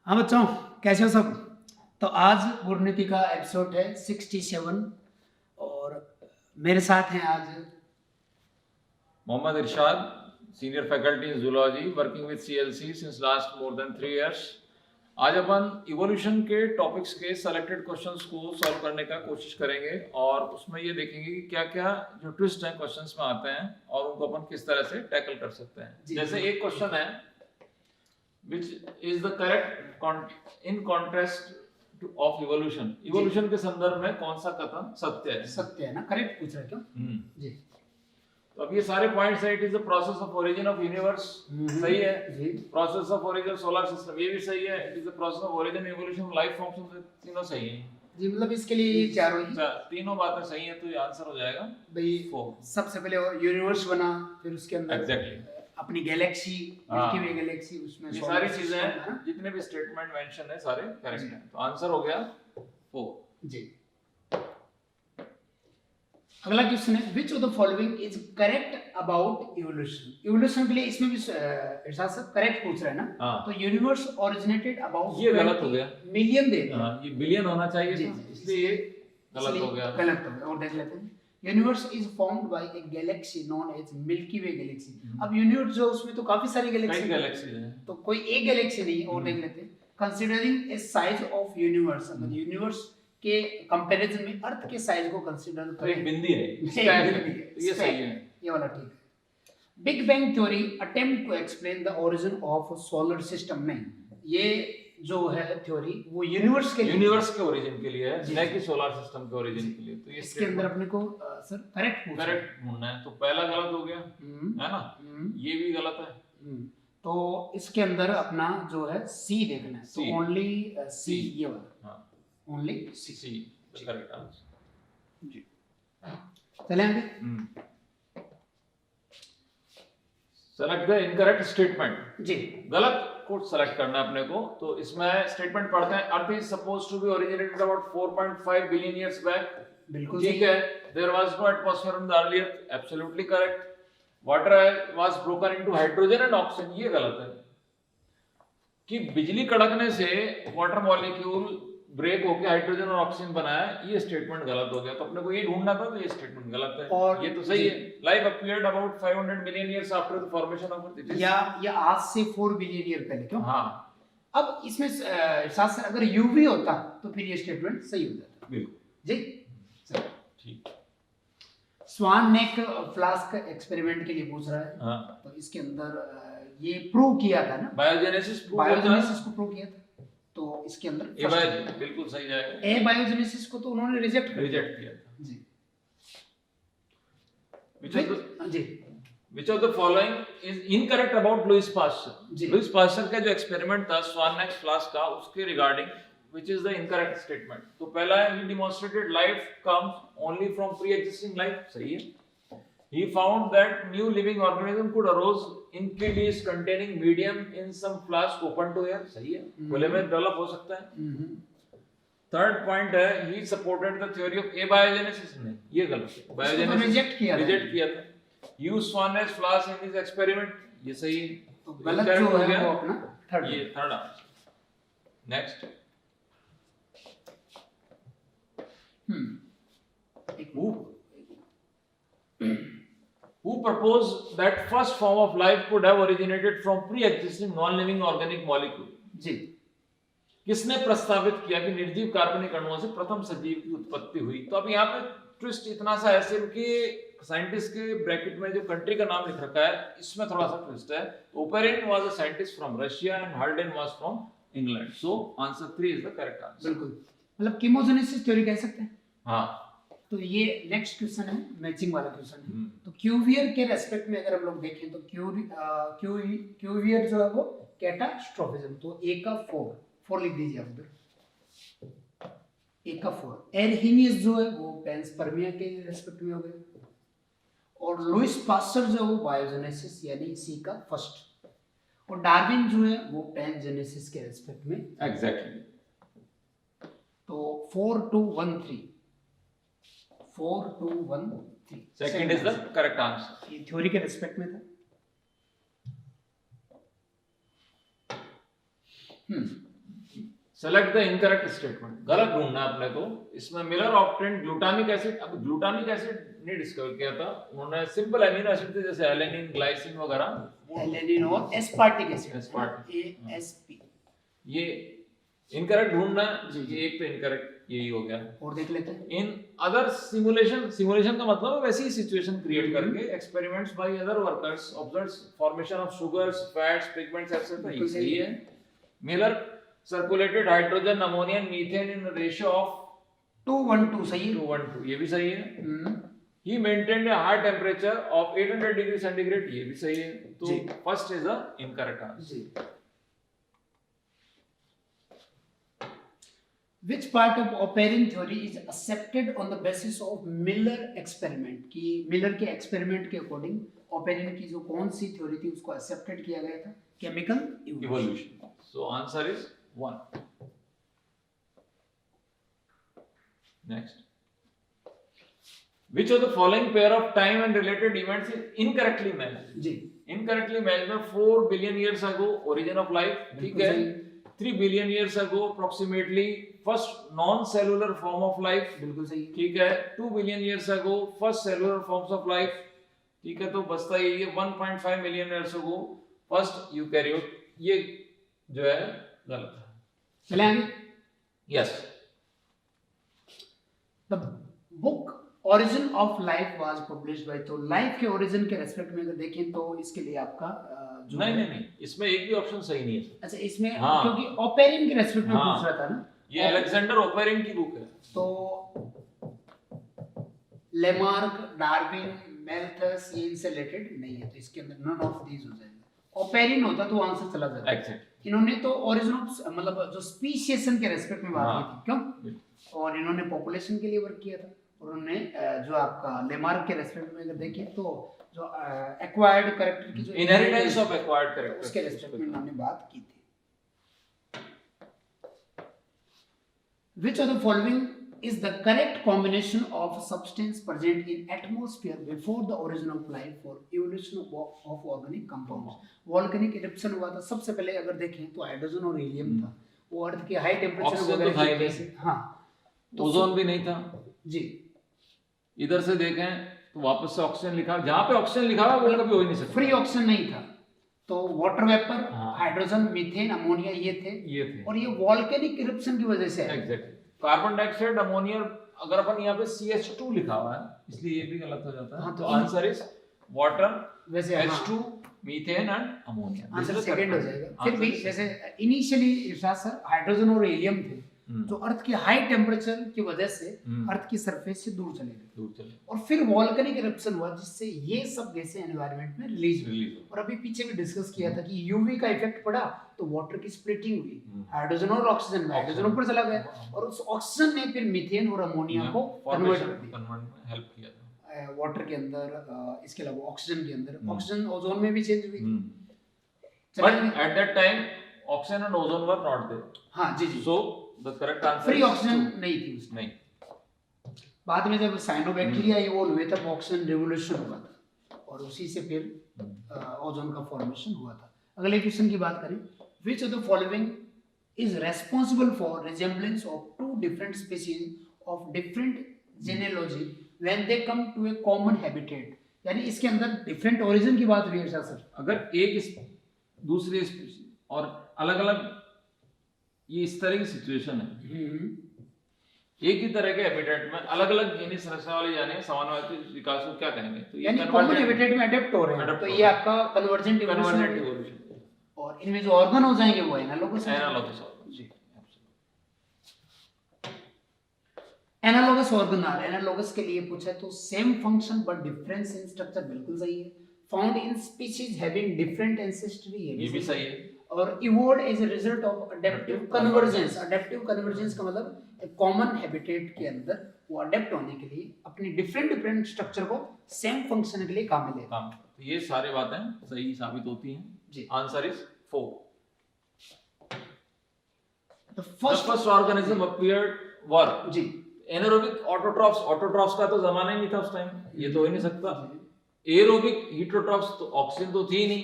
हाँ बच्चों, कैसे हो सब। तो आज गुरुनीति का एपिसोड है 67 और मेरे साथ हैं आज Mohammad Irshad, senior faculty in zoology, working with CLC since last more than 3 years. आज अपन इवोल्यूशन के टॉपिक्स के सेलेक्टेड क्वेश्चंस को सॉल्व करने का कोशिश करेंगे और उसमें ये देखेंगे कि क्या क्या जो ट्विस्ट हैं क्वेश्चंस में आते हैं और उनको अपन किस तरह से टैकल कर सकते हैं। जैसे एक क्वेश्चन है which is the correct in contrast of evolution। Evolution के संदर्भ में कौन सा कथन सत्य है? सत्य है ना, करेक्ट पूछ रहे हो क्यों? जी। तो अब ये सारे पॉइंट्स है। It is the process of origin of universe, सही है। Process of origin of solar system, ये भी सही है। It is the process of origin evolution of life forms, तीनों सही है जी। मतलब इसके लिए चारों ही तीनों बातें सही है, तो ये आंसर हो जाएगा भाई। सबसे पहले यूनिवर्स बना, फिर उसके अंदर एग्जैक्टली अपनी गैलेक्सी, मिल्की वे गैलेक्सी, उसमें ये सारी चीजें हैं, जितने भी स्टेटमेंट मेंशन है सारे करेक्ट हैं। तो आंसर हो गया 4 जी। अगला क्वेश्चन है which of the following is correct about evolution. Evolution के लिए इसमें भी इरशाद साहब करेक्ट पूछ रहे हैं ना। तो यूनिवर्स ओरिजिनेटेड अबाउट, ये गलत हो गया, मिलियन दे दिया। ये बिलियन होना चाहिए था, इसलिए ये गलत हो गया। और देख लेते हैं। Universe is formed by a galaxy known as milky way galaxy. अब यूनिवर्स जो उसमें तो काफी सारी गैलेक्सी हैं, तो कोई एक गैलेक्सी नहीं है। और देख लेते हैं considering A size of universe, अगर यूनिवर्स के कंपैरिजन में अर्थ के साइज को कंसीडर करें, एक बिंदी है ये सही है, ये वाला ठीक है। Big bang theory attempt to explain the origin of solar system में, ये जो है थ्योरी वो यूनिवर्स के ओरिजिन के लिए है, न कि सोलर सिस्टम के ओरिजिन के लिए। तो इसके अंदर अपने को सर करेक्ट ढूंढना है। तो पहला गलत हो गया है ना, ये भी गलत है। तो इसके अंदर अपना जो है सी देखना है। तो ओनली सी, ये वाला ओनली सी करेक्ट आंसर जी। चलें आगे। सेलेक्ट द इनकरेक्ट स्टेटमेंट जी। गलत को सेलेक्ट करना है अपने को। तो इसमें स्टेटमेंट पढ़ते हैं, earth is supposed to be originated about 4.5 billion years back. बिल्कुल ठीक है। There was no atmosphere on the early earth, absolutely correct. Water was broken into hydrogen and oxygen, ये गलत है। कि बिजली कड़कने से वाटर मॉलिक्यूल ब्रेक होकर हाइड्रोजन और ऑक्सीजन बनाया, ये स्टेटमेंट गलत हो गया। तो अपने को ये ढूंढना था, तो ये स्टेटमेंट गलत है। और ये तो सही है, life appeared about 500 million years after the formation of earth. या आज से 4 बिलियन ईयर पहले, क्यों? हाँ। अब इसमें साथ साथ अगर यूवी होता तो फिर ये स्टेटमेंट सही हो जाता। बिल्कुल जी ठीक। स्वान नेक फ्लास्क एक्सपेरिमेंट के लिए पूछ रहा है। हाँ। तो इसके अंदर ये प्रूव किया था ना, बायोजेनेसिस को प्रूव किया था। तो इसके अंदर बिल्कुल सही जाएगा। ए बायोजेनेसिस को तो उन्होंने रिजेक्ट किया था जी। Which of the following is incorrect about Louis Pasteur? Louis Pasteur का जो एक्सपेरिमेंट था स्वान फ्लास्क का, उसके regarding which is the incorrect statement? तो पहला है he demonstrated life comes only from pre-existing life, सही है। He found that new living organism could arose in kidneys containing medium in some flask open to air, सही है। खुले में develop हो सकता है। थर्ड पॉइंट है he supported the theory of abiogenesis, नहीं ये गलत है। बायोजेनेसिस रिजेक्ट किया था। Use Swan's flask in his experiment, ये सही है। तो गलत जो है वो अपना थर्ड, ये third answer. Next who proposed that first form of life could have originated from pre-existing non-living organic molecule? जी। किसने प्रस्तावित किया कि निर्जीव कार्बनिक अणुओं से प्रथम सजीव की उत्पत्ति हुई? तो अब यहाँ पे ट्विस्ट इतना सा है सिर्फ कि साइंटिस्ट के ब्रैकेट में जो कंट्री का नाम लिख रखा है, इसमें थोड़ा सा ट्विस्ट है। Oparin was a scientist from Russia and Haldane was from England. So answer 3 is the correct answer. बिल्कुल, मतलब कीमोजेनेसिस थ्योरी कह सकते हैं। हाँ। तो ये नेक्स्ट क्वेश्चन है, मैचिंग वाला क्वेश्चन है। तो क्यूवियर के रेस्पेक्ट में अगर हम लोग देखें तो क्यूवियर जो है वो कैटास्ट्रोफिज्म, तो ए का 4 लिख दीजिए आप उधर, ए का 4। एरहिनियस जो है वो पेंसपर्मिया के रेस्पेक्ट में हो गए, और लुइस पास्टर जो है वो बायोजेनेसिस यानी सी का फर्स्ट, और डार्विन जो है वो पैनजेनेसिस के रेस्पेक्ट में। एग्जैक्टली। तो 4 2 1 3 second is the correct answer. ये थ्योरी के रेस्पेक्ट में था। सेलेक्ट द इनकरेक्ट स्टेटमेंट, गलत ढूंढना है अपने को। इसमें मिलर ऑब्टेन्ड ग्लूटामिक एसिड, अब ग्लूटामिक एसिड ने डिस्कवर किया था उन्होंने, सिंपल अमीनो एसिड थे जैसे एलेनिन, ग्लाइसिन वगैरह, एलेनिन और एस्पार्टिक एसिड, एस्पार्टिक, ASP। ये इनकरेक्ट ढूंढना है जी, ये एक तो इनकरेक्ट यही हो गया। और देख लेते हैं इन अदर सिमुलेशन, सिमुलेशन का मतलब है वैसी सिचुएशन क्रिएट करके experiments by other workers observes formation of sugars, fats, pigments etcetera, ये सही है। Miller circulated hydrogen, ammonia, methane in ratio of 2:1:2, सही है। 2:1:2, ये भी सही है। He maintained a high temperature of 800 degree centigrade, ये भी सही है। तो first is the incorrect answer. जी। Which part of Oparin theory is accepted on the basis of Miller experiment? कि मिलर के एक्सपेरिमेंट के अकॉर्डिंग ओपेरिन की जो कौन सी थ्योरी थी उसको एक्सेप्टेड किया गया था? Chemical evolution. So answer is 1. Next. Which of the following pair of time and related events is incorrectly matched? जी, Incorrectly matched में 4 billion years ago origin of life, ठीक है। 3 billion years ago approximately first non-cellular form of life, बिल्कुल सही है। ठीक है। 2 billion years ago first cellular forms of life, ठीक है। तो बचता ये 1.5 million years ago first eukaryote, ये जो है गलत है। चले आगे। Yes. The book origin of life was published by, तो लाइफ के ओरिजिन के रेस्पेक्ट में अगर देखें तो इसके लिए आपका जो नहीं, इसमें एक भी ऑप्शन सही नहीं है। अच्छा, इसमें हाँ। क्योंकि ओपेरिन के रेस्पेक्ट में हाँ। पूछ रहा था ना, ये अलेक्जेंडर ओपेरिन की बुक है। तो लेमार्क, डार्विन, मेल्थस ये इनसे रिलेटेड नहीं है, तो इसके अंदर नन ऑफ दीज हो जाएगा। ओपेरिन होता तो आंसर चला जाता। एग्जैक्ट। इन्होंने तो ओरिजिन ऑफ मतलब जो स्पीशिएशन के रेस्पेक्ट में बात हाँ। की थी, क्यों? और इन्होंने पॉपुलेशन के लिए वर्क किया था। और उन्होंने जो आपका लेमार्क के रेस्पेक्ट में अगर देखें तो जो एक्वायर्ड कैरेक्टर की जो इनहेरिटेंस ऑफ एक्वायर्ड कैरेक्टर, उसके रेस्पेक्ट में इन्होंने बात की थी। Which of the following is the correct combination of substance present in atmosphere before the origin of life for evolution of organic compounds? Volcanic eruption हुआ था सबसे पहले, अगर देखें तो हाइड्रोजन और हीलियम था। वो अर्थ के हाई टेम्परेचर ऑक्सीजन तो था ही नहीं। हाँ, ओजोन भी नहीं था जी। इधर से देखें तो वापस से ऑक्सीजन लिखा, जहाँ पे ऑक्सीजन लिखा हुआ वो कभी हो ही नहीं सकता। फ्री ऑक्सीजन नहीं था, तो वाटर वेपर, हाँ। हाइड्रोजन, मीथेन, अमोनिया ये थे। और ये वॉल्केनिक इरप्शन की वजह से है। एग्जैक्टली। कार्बन डाइऑक्साइड, अमोनिया, अगर अपन यहाँ पे CH2 लिखा हुआ है इसलिए ये भी गलत हो जाता है। हाँ, तो आंसर इज वाटर, वैसे H2, methane and ammonia. Answer second हो जाएगा। फिर भी जैसे इनिशियली इरशाद सर हाइड्रोजन और हीलियम थे जो अर्थ के हाई टेम्परेचर की वजह से अर्थ की सरफेस से दूर चले गए, और फिर वॉल्केनिक इरप्शन हुआ जिससे ये सब गैसें एनवायरनमेंट में रिलीज हुई। और अभी पीछे भी डिस्कस किया था कि यूवी का इफेक्ट पड़ा तो वाटर की स्प्लिटिंग हुई, हाइड्रोजन और ऑक्सीजन में, हाइड्रोजन ऊपर चला गया और उस ऑक्सीजन ने फिर मीथेन और अमोनिया को कन्वर्ट कर दिया, हेल्प किया था वाटर के अंदर। इसके अलावा ऑक्सीजन के अंदर, ऑक्सीजन ओजोन में भी चेंज हुई। But at that time oxygen and ozone were not there. हाँ जी जी। So the correct answer free oxygen नहीं थी उसमें। नहीं। बाद में जब साइनोबैक्टीरिया इवॉल्व हुए तब ऑक्सीजन रिवोल्यूशन हुआ था और उसी से फिर ओजोन का फॉर्मेशन हुआ था। अगले क्वेश्चन की बात करें, which of the following is responsible for resemblance of two different species of different genealogy when they come to a common habitat? यानी इसके अंदर डिफरेंट ओरिजिन की बात हुई है सर। अगर एक दूसरे स्पीशीज और अलग अलग, ये इस तरह की सिचुएशन है, एक ही तरह के हैबिटेट में अलग अलग जीनी संरचना वाले जाने समानवादी विकास को क्या कहेंगे? तो यानी कॉमन हैबिटेट में अडैप्ट हो रहे हैं, तो ये आपका कन्वर्जेंट इवोल्यूशन। और इनमें जो ऑर्गन हो जाएंगे वो एनालॉगस जी। एनालॉगस ऑर्गन आ रहा है। एनालॉगस के लिए पूछा है तो same function but difference in structure बिल्कुल सही है। Found in species having different ancestry, ये भी सही है। और evolve as a result of adaptive convergence. Adaptive convergence का मतलब एक कॉमन हैबिटेट के अंदर वो अडैप्ट होने के लिए अपनी डिफरेंट स्ट्रक्चर को सेम फंक्शन के लिए काम में लेगा। तो ये सारी बातें सही साबित होती हैं जी। Answer is 4। The first organism appeared were जी एनारोबिक ऑटोट्रॉफ्स। ऑटोट्रॉफ्स का तो जमाना ही नहीं था उस टाइम, ये तो हो ही नहीं सकता। एरोबिक हीटरोट्रॉफ्स, तो ऑक्सीजन तो थी ही नहीं,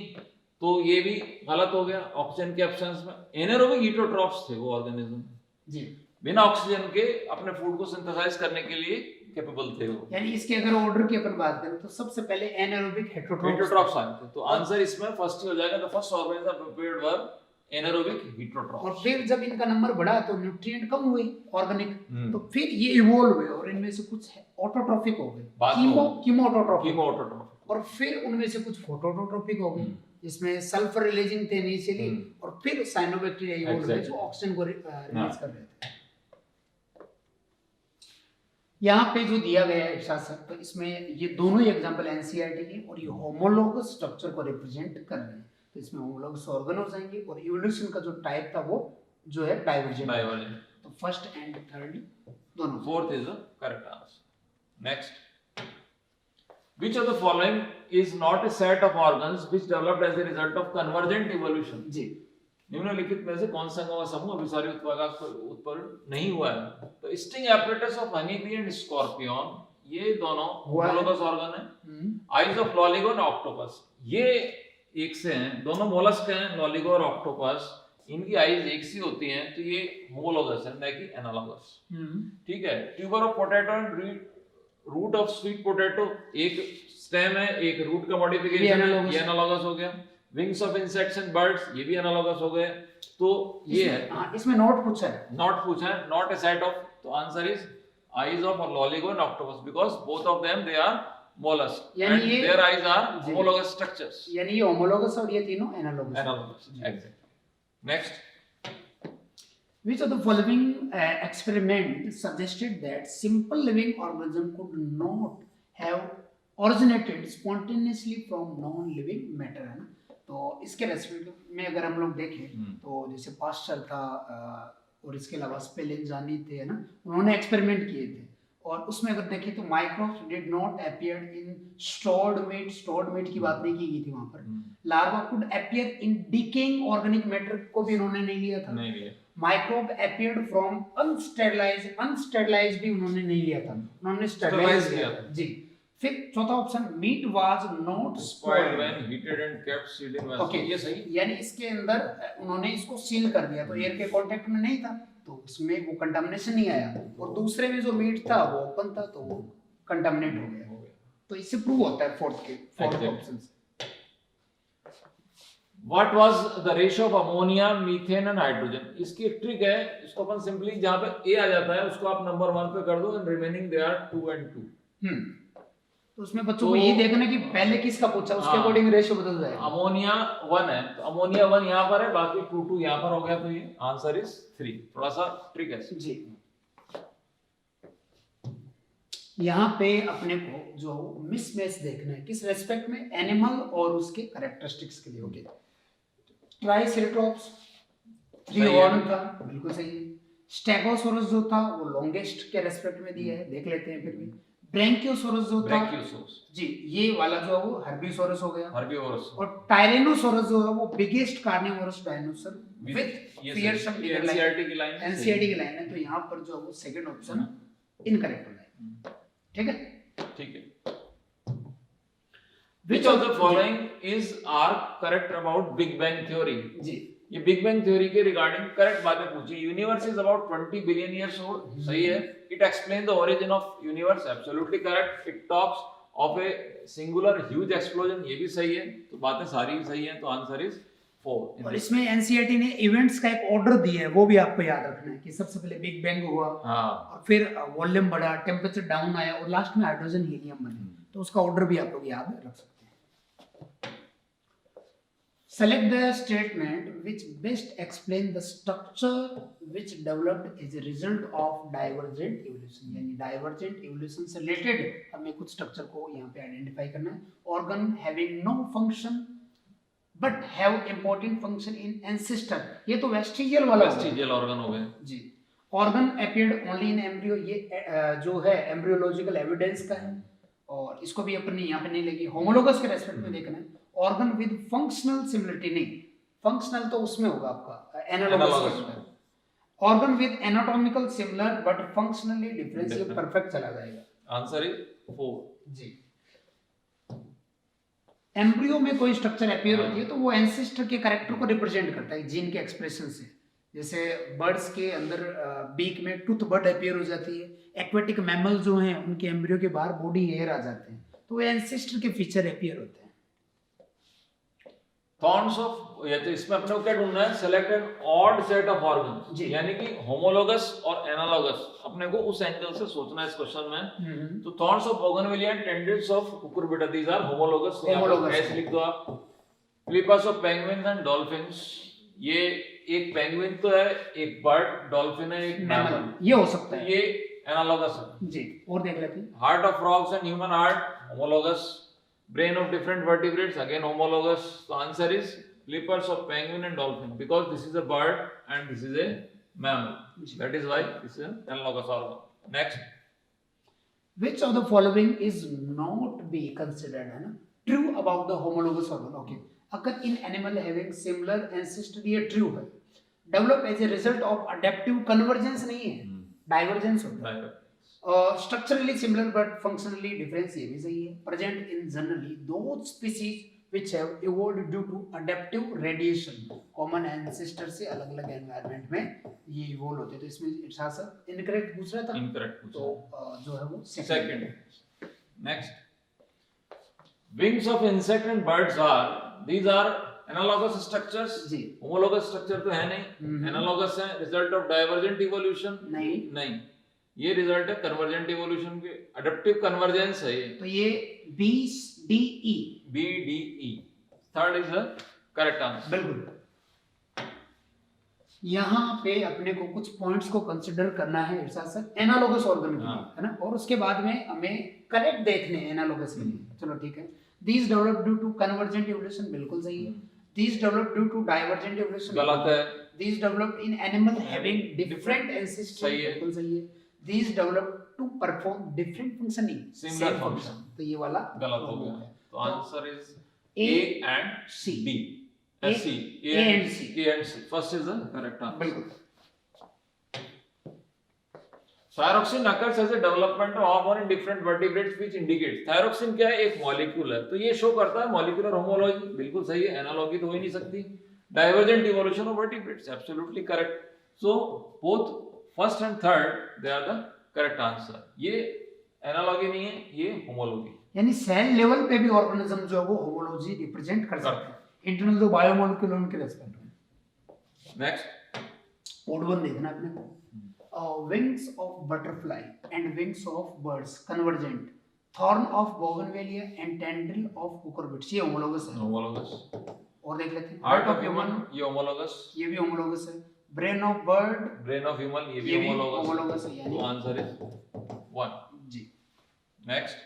तो ये भी गलत हो गया ऑक्सीजन के एब्सेंस में। एनारोबिक हीटरोट्रॉफ्स थे वो ऑर्गेनिज्म जी, बिना ऑक्सीजन के अपने फूड को सिंथेसाइज करने के लिए कैपेबल थे वो। यानी इसके अगर ऑर्डर की अपन बात करें तो सबसे पहले एनारोबिक हेटरोट्रॉफ्स आए थे, तो आंसर इसमें फर्स्ट ही हो जाएगा। The first organism prepared were anaerobic heterotrophs. और फिर जब इनका नंबर बढ़ा तो न्यूट्रिएंट कम हुए ऑर्गेनिक, हम्म। तो फिर ये इवोल्व हुए और इनमें से कुछ ऑटोट्रॉफिक हो गए, बाद में कीमोटोट्रॉफिक, कीमोटोट्रॉफिक, और फिर उनमें से कुछ फोटोट्रॉफिक हो गए हम्म। जिसमें सल्फर रिलीजिंग थे इनिशियली, और फिर साइनोबैक्टीरिया इवोल्व हुए Exactly. जो ऑक्सीजन को रिलीज कर रहे थे। यहाँ पे जो दिया गया है इरशाद सर, तो इसमें ये दोनों ही एग्जांपल एनसीईआरटी के और ये होमोलोगस स्ट्रक्चर को रिप्रेजेंट कर रहे हैं। तो इसमें होमोलोगस ऑर्गेनोज आएंगे और इवोल्यूशन का जो टाइप था वो जो है डाइवर्जेंट। तो फर्स्ट एंड थर्ड दोनों। Fourth is the correct answer. Next, which of the following is not a set of organs which developed as a result of convergent evolution? जी, निम्नलिखित में से कौन सा का समूह अभिसारी उत्पन्न नहीं हुआ है? तो sting apparatus of honey bee and scorpion, ये दोनों होमोलोगस ऑर्गन है। आइज ऑफ लॉलिगो और ऑक्टोपस, ये एक से हैं, दोनों मोलस्क हैं, लॉलिगो और ऑक्टोपस, इनकी आइज एक सी होती हैं, तो ये होमोलोगस है, न कि एनालॉगस। ठीक है। Tuber of potato and root of sweet potato, एक स्टेम है, एक रूट का मॉडिफिकेशन है, ये एनालॉगस हो गया। Wings of insects and birds, ये भी एनालॉगस हो गए। तो ये है, हाँ, इसमें नॉट पूछा है, नॉट ए सेट ऑफ, तो answer is eyes of Loligo and octopus because both of them they are mollusc and their eyes are homologous structures, यानी ये होमोलोगस और ये तीनों analogous. Exactly. Next, which of the following experiment suggested that simple living organism could not have originated spontaneously from non-living matter, है ना? तो इसके respect में अगर हम लोग देखें तो जैसे पास्चर था और इसके अलावा स्पेलिंजानी थे, है ना, उन्होंने एक्सपेरिमेंट किए थे और उसमें अगर देखें तो microbes did not appear in stored meat की बात नहीं की गई थी वहां पर। Larva could appear in decaying organic matter को भी उन्होंने नहीं लिया था। माइक्रोब अपीयर्ड फ्रॉम अनस्टेरलाइज्ड भी उन्होंने नहीं लिया था, उन्होंने स्टेरलाइज किया था। जी। फिर चौथा option, meat was not spoiled when heated and kept sealed in vessel, ये सही, यानी इसके अंदर उन्होंने इसको सील कर दिया तो एयर के कांटेक्ट में नहीं था, तो उसमें वो कंटामिनेशन नहीं आया, और दूसरे में जो मीट था वो ओपन था तो वो कंटामिनेट हो गया। तो इससे प्रूव होता है fourth option. What was the ratio of ammonia, methane and hydrogen? इसकी ट्रिक है, इसको अपन सिंपली जहाँ पे A आ जाता है उसको आप नंबर 1 पे कर दो and remaining they are 2 and 2। तो उसमें बच्चों को ये देखना कि पहले किसका पूछा, उसके अकॉर्डिंग रेशियो बदल जाएगा। अमोनिया 1 है तो अमोनिया 1 यहाँ पर है, बाकी 2 2 यहाँ पर हो गया, तो ये आंसर इज 3। थोड़ा सा ट्रिक है जी। यहाँ पे अपने को जो मिसमैच देखना है किस रेस्पेक्ट में, एनिमल और उसके कैरेक्टरिस्टिक्स के लिए। ओके, ट्राइसेरेटॉप्स 3 हॉर्न था, बिल्कुल सही है। स्टेगोसोरस जो था वो लॉन्गेस्ट के रेस्पेक्ट में दिया है, देख लेते हैं फिर भी। ब्रैंकियोसोरस जो था जी, ये वाला जो है वो हर्बिवोरस हो गया, और टायरेनोसोरस जो है वो biggest carnivorous dinosaur with fearsome NCERT की लाइन है। तो यहाँ पर जो है वो सेकंड ऑप्शन इनकरेक्ट हो जाएगा। ठीक है। Which of the following are correct about Big Bang theory? जी, ये बिग बैंग थ्योरी के रिगार्डिंग करेक्ट बातें पूछी। Universe is about 20 billion years old, सही है। It explain the origin of universe, absolutely correct. It talks of a singular huge explosion, ये भी सही है। तो बातें सारी सही हैं, तो आंसर इज 4। और इसमें एनसीईआरटी ने इवेंट्स का एक ऑर्डर दिया है, वो भी आपको याद रखना है कि सबसे पहले बिग बैंग हुआ, और फिर वॉल्यूम बढ़ा, टेम्परेचर डाउन आया, और लास्ट में हाइड्रोजन हीलियम बने। तो उसका ऑर्डर भी आप लोग याद रख सकते हैं। Select the statement which best explain the structure which developed as a result of divergent evolution। यानी divergent evolution से related हमें कुछ structure को यहाँ पे identify करना है। Organ having no function but have important function in ancestor, ये तो vestigial वाला organ हो गया जी। Organ appeared only in embryo, ये जो है embryological evidence का है, और इसको भी अपने यहाँ पे नहीं लेगी, homologous के respect में देखना है। ऑर्गन विद फंक्शनल सिमिलरिटी नहीं, फंक्शनल तो उसमें होगा आपका एनालॉगस में। Organ with anatomical similar but functionally different, perfect चला जाएगा। Answer is 4 ji. एम्ब्रियो में कोई स्ट्रक्चर अपीयर होती है तो वो एंसेस्टर के कैरेक्टर को रिप्रेजेंट करता है जीन के एक्सप्रेशन से। जैसे बर्ड्स के अंदर बीक में टूथ बर्ड अपीयर हो जाती है, एक्वेटिक मैमल जो हैं उनके एम्ब्रियो के बाहर बॉडी हेयर आ जाते हैं, तो वो एंसेस्टर के फीचर अपीयर होते हैं। थॉर्न्स ऑफ, या तो इसमें अपने को क्या ढूंढना है, select an odd set of organs, जी। यानी कि होमोलोगस और एनालॉगस, अपने को उस एंगल से सोचना है इस क्वेश्चन में। तो thorns of bougainvillea and tendrils of cucurbita, these are homologous, Homologous। ऐसे लिख दो आप। Flippers of penguins and dolphins, ये एक पेंगुइन तो है, एक बर्ड, डॉल्फिन है, एक मैमल, ये हो सकता है, ये एनालॉगस है जी। और देख लेते हैं। Heart of frogs and human heart, homologous. Brain of different vertebrates, again homologous. तो answer is flippers of penguin and dolphin, because this is a bird and this is a mammal, that is why this is analogous organ. Next, Which of the following is not be considered है ना true about the homologous organ? Okay, अगर in animal having similar ancestor ये true है, develop as a result of adaptive convergence नहीं है, divergence होता है। Structurally similar but functionally difference ये भी सही है। Present in generally those species which have evolved due to adaptive radiation, common ancestor से अलग अलग एनवायरनमेंट में ये इवॉल्व होते हैं। तो इसमें इट्स आंसर इनकरेक्ट पूछ रहा था, इनकरेक्ट तो जो है वो second. Next, wings of insect and birds are, these are analogous structures, जी। homologous structure तो है नहीं, analogous है, result of divergent evolution नहीं, ये रिजल्ट है कन्वर्जेंट इवोल्यूशन के, अडेप्टिव कन्वर्जेंस है ये, तो ये BDE, BDE, third is the correct answer. बिल्कुल। यहाँ पे अपने को कुछ पॉइंट्स को कंसिडर करना है एनालोगस ऑर्गन के लिए, है ना, और उसके बाद में हमें करेक्ट देखने एनालोगस के लिए। चलो ठीक है। These developed due to convergent evolution, बिल्कुल सही है। These developed due to divergent evolution, गलत है। These developed in animal having different ancestry, सही है। बिल्कुल सही है। These developed to perform different functioning, Similar same function, तो ये वाला गलत हो गया। तो answer is A A and C, B, C, A and C, A and C, first is the correct answer. बिल्कुल। Thyroxine occurs as a development of hormone in different vertebrates which indicates, thyroxine क्या है, एक molecule है, तो ये show करता है molecular homology, बिल्कुल सही है, एनालॉजी तो हो ही नहीं सकती। Divergent evolution of vertebrates, absolutely correct. So both first and third they are the correct answer. ये एनालॉजी नहीं है, ये होमोलॉजी, यानी सेल लेवल पे भी ऑर्गेनिज्म जो है वो होमोलॉजी रिप्रेजेंट कर सकते हैं इंटरनल जो बायोमोलिक्यूल उनके रेस्पेक्ट में। नेक्स्ट, ओड वन देखना अपने को। Wings of butterfly and wings of birds convergent, thorn of bougainvillea and tendril of cucurbits, ये होमोलॉगस है। होमोलॉगस। और देख लेते हैं। हार्ट ऑफ ह्यूमन, ये होमोलॉगस, ये भी होमोलॉगस है। Brain of bird, brain of human, ये भी होमोलॉगस है, यानी तो आंसर इज 1। जी। Next,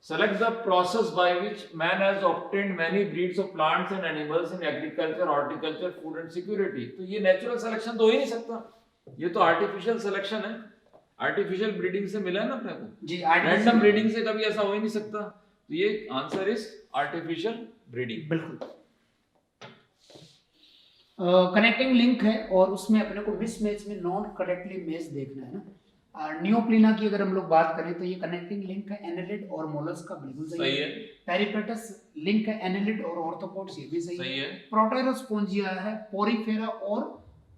select the process by which man has obtained many breeds of plants and animals in agriculture, horticulture, food and security। तो ये natural selection तो हो ही नहीं सकता, ये तो आर्टिफिशियल सिलेक्शन है, आर्टिफिशियल ब्रीडिंग से मिला है ना अपने को जी। रैंडम ब्रीडिंग से कभी ऐसा हो ही नहीं सकता, तो ये आंसर इज आर्टिफिशियल ब्रीडिंग। बिल्कुल। कनेक्टिंग लिंक है और उसमें अपने को मिसमैच में नॉन करेक्टली मैच देखना है ना। नियोप्लिना की अगर हम लोग बात करें तो ये कनेक्टिंग लिंक है एनालिड और मोलस्क का, बिल्कुल सही है। पेरिपेटस लिंक है एनालिड और ऑर्थोपोड्स, ये भी सही है। प्रोटेरोस्पोंजिया है पोरीफेरा और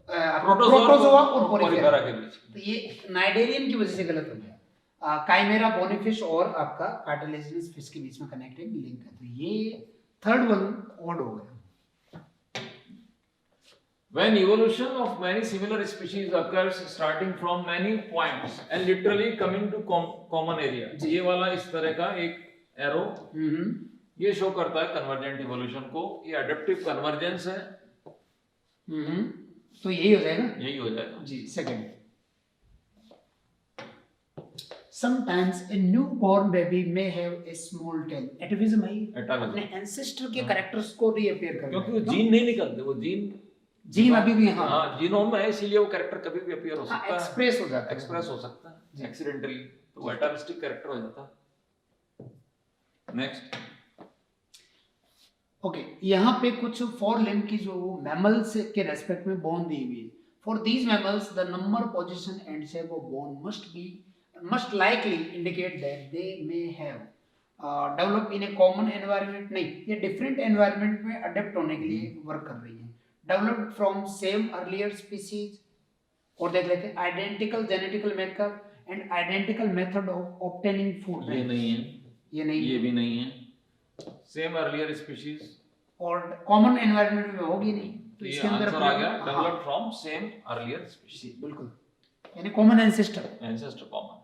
प्रोटोजोआ और पोरीफेरा के बीच, तो ये नाइडेरियन की वजह से गलत हो गया। काइमेरा बोनीफिश और आपका कार्टिलेजिनस फिश के बीच में कनेक्टिंग लिंक है, तो ये थर्ड वन ऑड हो गया। When evolution of many similar species occurs starting from many points and literally coming to common area, ये वाला इस तरह का एक एरो ये शो करता है कन्वर्जेंट इवोल्यूशन को, ये अडेप्टिव कन्वर्जेंस है। तो यही हो जाएगा, यही हो जाएगा जी। Second, sometimes a newborn baby may have a small tail, atavism है, अपने एंसेस्टर के कैरेक्टर्स को रीअपीयर करना, क्योंकि वो जीन नहीं निकलते, वो जीन अभी भी हाँ जीनोम में है, इसीलिए वो कैरेक्टर कभी भी अपीयर हो सकता है, एक्सप्रेस हो जाता है, एक्सप्रेस हो सकता है एक्सीडेंटली, तो वो एटाविस्टिक कैरेक्टर हो जाता है। नेक्स्ट, ओके, यहाँ पे कुछ फोर लिम्ब की जो मैमल से के रेस्पेक्ट में बोन दी हुई है। For these mammals the number, position and shape of bone must likely indicate that they may have develop in A common environment, नहीं, ये डिफरेंट एनवायरनमेंट में अडेप्ट होने के लिए वर्क कर रही है। Developed from same earlier species, और देख लेते हैं identical genetical makeup and identical method of obtaining food. ये नहीं है, ये नहीं, ये भी नहीं है। सेम अर्लियर स्पीशीज और कॉमन एनवायरनमेंट में होगी नहीं, तो ये आंसर आ गया, developed from same earlier species, बिल्कुल, यानी common ancestor common.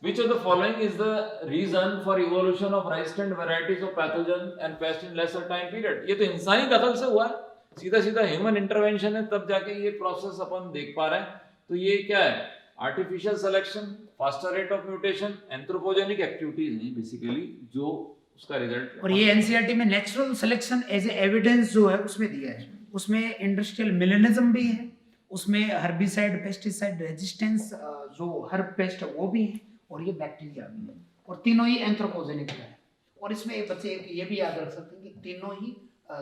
Which of the following is the reason for evolution of resistant varieties of pathogen and pest in lesser time period? ये तो इंसानी दखल से हुआ है, सीधा सीधा ह्यूमन इंटरवेंशन है, तब जाके ये प्रोसेस अपन देख पा रहे हैं। तो ये क्या है? Artificial selection, faster rate of mutation, anthropogenic activities हैं बेसिकली जो उसका रिजल्ट। और ये एनसीईआरटी में natural selection as a evidence जो है उसमें दिया है, उसमें इंडस्ट्रियल मिलेनिज्म भी है, उसमें हर्बिसाइड पेस्टिसाइड रेजिस्टेंस जो हर्ब पेस्ट है वो भी है, और ये बैक्टीरिया भी है, और तीनों ही एंथ्रोपोजेनिक का है। और इसमें एक बच्चे ये भी याद रख सकते हैं कि तीनों ही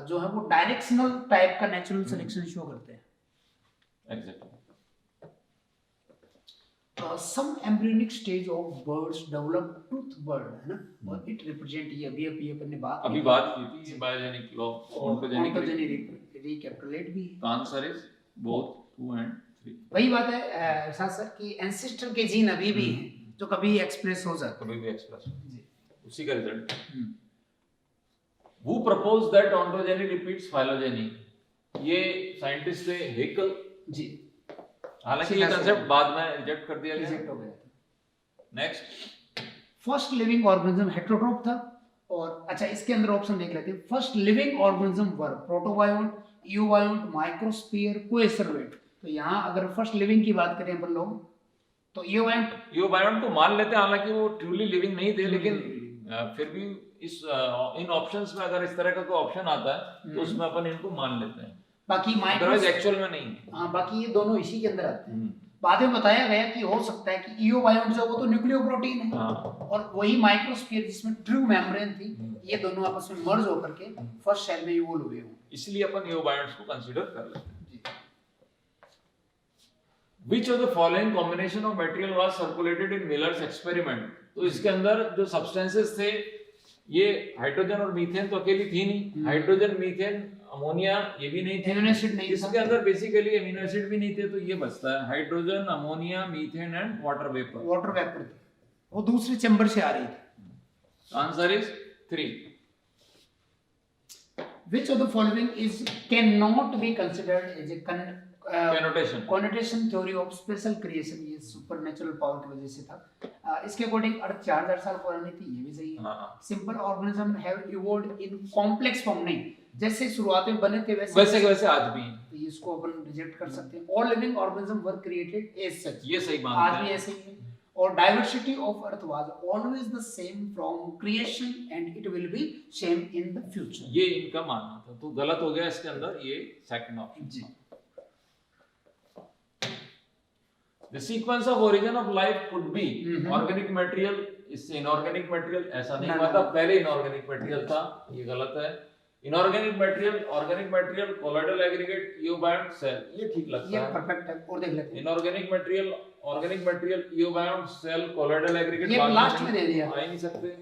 जो है वो डायरेक्शनल टाइप का नेचुरल सिलेक्शन शो करते हैं। Exactly. Some embryonic stage of birds develop tooth bird, है ना, और इट रिप्रेजेंट, ये अभी अपन ने बात की थी बायोजेनिक लॉ, ऑन्टोजेनिक रिकैपिटुलेट भी है। तो आंसर इज बोथ 2 and 3। वही बात है साथ सर कि एंसेस्टर के जीन अभी भी हैं जो कभी एक्सप्रेस हो जाते हैं, कभी भी एक्सप्रेस जी, उसी का result. Who proposed that ontogeny repeats phylogeny? ये साइंटिस्ट थे हेकल जी, हालांकि ये कंसेप्ट बाद में रिजेक्ट कर दिया रिजेक्ट हो गया। गया। नेक्स्ट, फर्स्ट लिविंग ऑर्गेनिज्म हेटेरोट्रोप था, और अच्छा इसके अंदर ऑप्शन देख लेते हैं। फर्स्ट लिविंग ऑर्गेनिज्म वर प्रोटोबायोंट, यूबायोंट, माइक्रोस्फीयर, कोएसरवेट। तो यहाँ अगर फर्स्ट लिविंग की बात करें अपन लोग तो यूबायोंट को मान लेते हैं, हालांकि वो ट्रूली लिविंग नहीं थे, लेकिन फिर भी इस इन ऑप्शंस में अगर इस तरह का कोई ऑप्शन आता है तो उसमें अपन इनको मान लेते हैं, बाकी अदरवाइज एक्चुअल में नहीं। हाँ, बाकी ये दोनों इसी के अंदर आते हैं। बाद में बताया गया कि हो सकता है कि ईओबायोंट जो वो तो न्यूक्लियोप्रोटीन है, और वही माइक्रोस्फीयर जिसमें ट्रू मेम्ब्रेन थी, ये दोनों आपस में मर्ज होकर के फर्स्ट सेल में इवॉल्व हुए हो, इसलिए अपन ईओबायोंट्स को कंसीडर कर लेते हैं। Which of the following combination of material was circulated in Miller's experiment? तो इसके अंदर जो सब्सटेंसेस थे, ये हाइड्रोजन और मीथेन तो अकेली थी नहीं, हाइड्रोजन, मीथेन, अमोनिया ये भी नहीं थे, एमिनो एसिड नहीं, इसके अंदर बेसिकली एमिनो एसिड भी नहीं थे, तो ये बचता है hydrogen, ammonia, methane and water vapour थे, वो दूसरे चैम्बर से आ रही थी। Answer is 3। Which of the following is cannot be considered as a connotation theory of special creation? ये सुपरनेचुरल पावर की वजह से था। इसके अकॉर्डिंग अर्थ 4000 साल पुरानी थी, ये भी सही है। Simple organism have evolved in complex form, नहीं, जैसे शुरुआत में बने थे वैसे आज भी, तो इसको अपन रिजेक्ट कर सकते हैं। All living organism were created as such, ये सही बात है, आज भी ऐसे ही है। और diversity of earth was always the same from creation and it will be same in the future, ये इनका मानना था, तो गलत हो गया इसके अंदर, ये सेकंड ऑप्शन जी। The sequence of origin of life could be organic material, इससे inorganic material, ऐसा नहीं हुआ था, पहले inorganic material था, ये गलत है। Inorganic material, organic material, colloidal aggregate, eubiont cell, ये ठीक लगता है, ये परफेक्ट है। और देख लेते हैं inorganic material, organic material, eubiont cell, colloidal aggregate, ये लास्ट में दे दिया, आ ही नहीं सकते।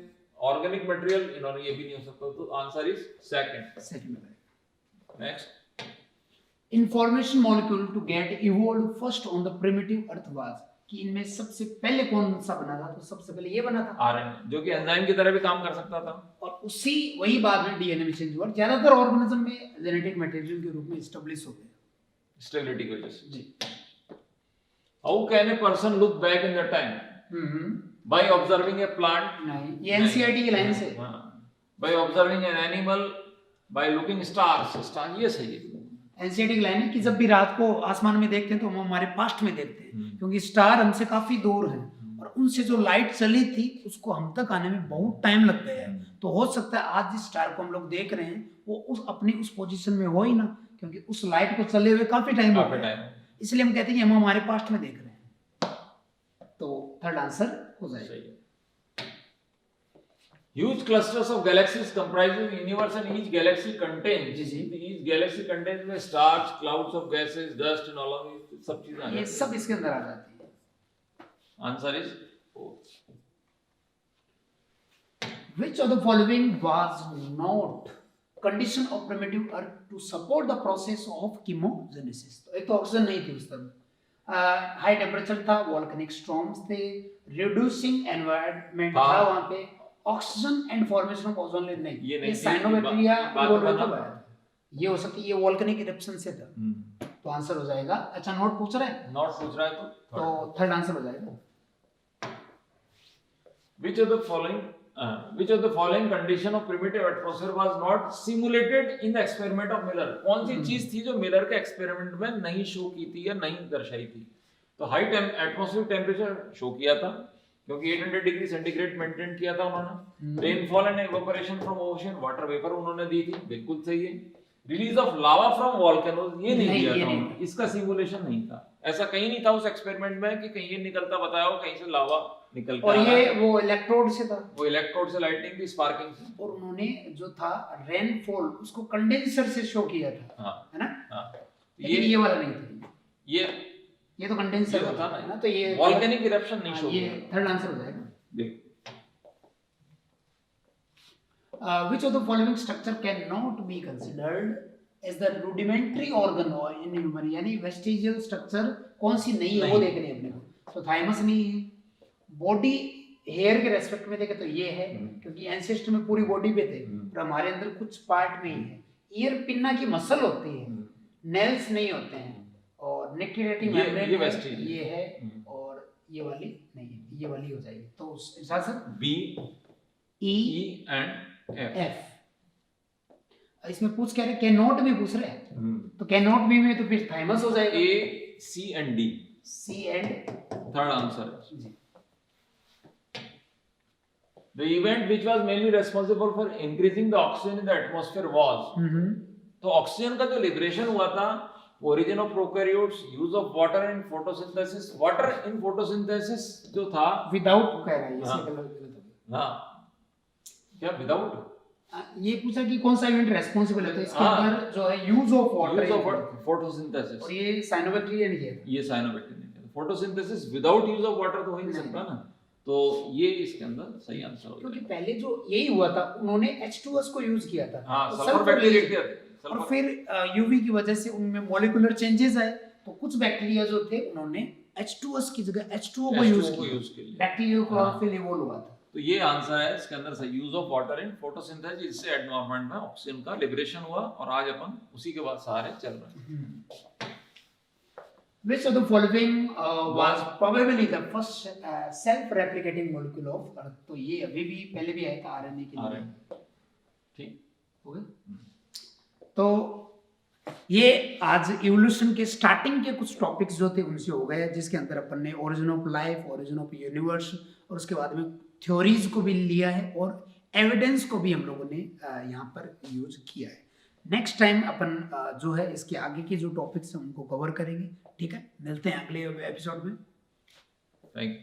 Organic material, इन्होंने ये भी नहीं हो सकता, तो answer is second. Next, information molecule to get evolve first on the primitive earth was, कि इनमें सबसे पहले कौन सा बना था? तो सबसे पहले ये बना था आरएनए, जो कि एंजाइम की तरह भी काम कर सकता था, और उसी वही बाद में डीएनए में चेंज हुआ। ज्यादातर ऑर्गेनिज्म में जेनेटिक मटेरियल के रूप में एस्टेब्लिश हो गया स्टेबिलिटी की वजह से जी। How can a person look back in the time? By observing a plant, नहीं, ये एनसीईआरटी की लाइन से, by observing an animal, by looking stars, star, ये सही है। एनसीईआरटी की लाइन है कि जब भी रात को आसमान में देखते हैं तो हम हमारे पास्ट में देखते हैं, क्योंकि स्टार हमसे काफी दूर हैं और उनसे जो लाइट चली थी उसको हम तक आने में बहुत टाइम लग गया है। तो हो सकता है आज जिस स्टार को हम लोग देख रहे हैं वो अपनी उस पोजीशन में हो ही ना, क्योंकि उस लाइट को चले हुए काफी टाइम हो गया, इसलिए हम कहते हैं कि हम हमारे पास्ट में देख रहे हैं। तो थर्ड आंसर हो जाएगा। Huge clusters of galaxies comprising the universe, and each galaxy contains, each galaxy contains the stars, clouds of gases, dust, and all of these सब चीजें आ जाती हैं, ये सब इसके अंदर आ जाती है। Answer is 4। Which of the following was not condition of primitive earth to support the process of chemogenesis? तो एक तो ऑक्सीजन नहीं थी उस तरह, हाई टेम्परेचर था, वॉल्केनिक स्टॉर्म्स थे, रिड्यूसिंग एनवायरनमेंट था वहां पे, oxygen and formation of ozone layer नहीं, ये साइनोबैक्टीरिया ये हो सकती है, ये वॉल्केनिक इरप्शन से था। तो आंसर हो जाएगा, अच्छा नोट पूछ रहा है, नॉट पूछ रहा है तो थर्ड आंसर हो जाएगा। Which of the following condition of primitive atmosphere was not simulated in the experiment of Miller? कौन सी चीज थी जो मिलर के एक्सपेरिमेंट में नहीं शो की थी या नहीं दर्शाई थी? तो हाई एटमॉस्फेरिक टेम्परेचर शो किया था, क्योंकि 800 डिग्री सेंटीग्रेड मेंटेन किया था उन्होंने। Rainfall and evaporation from ocean, water vapour उन्होंने दी थी, बिल्कुल सही है। Release of lava from volcanoes, ये नहीं दिया था उन्होंने, इसका सिमुलेशन नहीं था। ऐसा कहीं नहीं था उस एक्सपेरिमेंट में कि कहीं ये निकलता बताया हो, कहीं से लावा निकल के और ये वो इलेक्ट्रोड से था, वो इलेक्ट्रोड से लाइटनिंग थी, स्पार्किंग से। और उन्होंने जो था रेनफॉल उसको कंडेंसर से शो किया था, हाँ, है ना? हाँ, ये वाला नहीं था, ये तो कंडेंसर था ना, तो ये वोल्केनिक इरप्शन नहीं शो ये किया। थर्ड आंसर हो जाएगा। देख Which of the following structure cannot be considered as the rudimentary organ or in human, यानी वेस्टिजियल स्ट्रक्चर कौन सी नहीं है वो देखनी है अपने को। तो थाइमस नहीं है, बॉडी हेयर के रेस्पेक्ट में देखे तो ये है, क्योंकि एंसेस्टर में पूरी बॉडी पे थे, पर हमारे अंदर कुछ पार्ट में ही है। ईयर पिन्ना की मसल होती है, नेल्स नहीं होते हैं, और निक्टिलेटिंग मेम्ब्रेन ये है, और ये वाली नहीं है, ये वाली हो जाएगी। तो उस हिसाब से बी ई एंड एफ। इसमें पूछ कह रहे कैन नॉट भी पूछ रहे हैं, तो कैन नॉट भी में तो फिर थाइमस हो जाएगा। A C and D, C and third answer. The event which was mainly responsible for increasing the oxygen in the atmosphere was, तो ऑक्सीजन का जो लिबरेशन हुआ था, origin of prokaryotes, use of water in photosynthesis, water in photosynthesis जो था without कह रहा है, इससे गलत हो गया। हाँ, क्या विदाउट? ये पूछा कि कौन सा इवेंट रेस्पॉन्सिबल है, तो इसके अंदर जो है यूज ऑफ वाटर, फोटोसिंथेसिस, और ये साइनोबैक्टीरिया नहीं है, ये साइनोबैक्टीरिया नहीं है। Photosynthesis without use of water तो हो ही नहीं सकता ना, तो ये इसके अंदर सही आंसर होगा। क्योंकि पहले जो यही हुआ था, उन्होंने H2S को यूज किया था, हाँ, तो सल्फर बैक्टीरिया किया था, और फिर यूवी की वजह से उनमें मॉलिक्यूलर चेंजेस आए, तो कुछ बैक्टीरिया जो थे उन्होंने H2S की जगह H2O को यूज किया, बैक्टीरियल क्लोरोफिल इवॉल्व हुआ था। तो ये आंसर है इसके अंदर सही, use of water in photosynthesis, जिससे एनवायरनमेंट में ऑक्सीजन का लिबरेशन हुआ, और आज अपन उसी के बाद सहारे चल रहे हैं। Which of the following was probably the first self-replicating molecule of Earth? तो ये अभी भी पहले भी आया था आरएनए के लिए, ठीक हो गया। तो ये आज इवोल्यूशन के स्टार्टिंग के कुछ टॉपिक्स जो थे उनसे हो गए, जिसके अंदर अपन ने origin of life, origin of universe, और उसके बाद में थ्योरीज को भी लिया है, और एविडेंस को भी हम लोगों ने यहाँ पर यूज किया है। नेक्स्ट टाइम अपन जो है इसके आगे के जो टॉपिक्स हैं उनको कवर करेंगे, ठीक है? मिलते हैं अगले एपिसोड में। Thank you.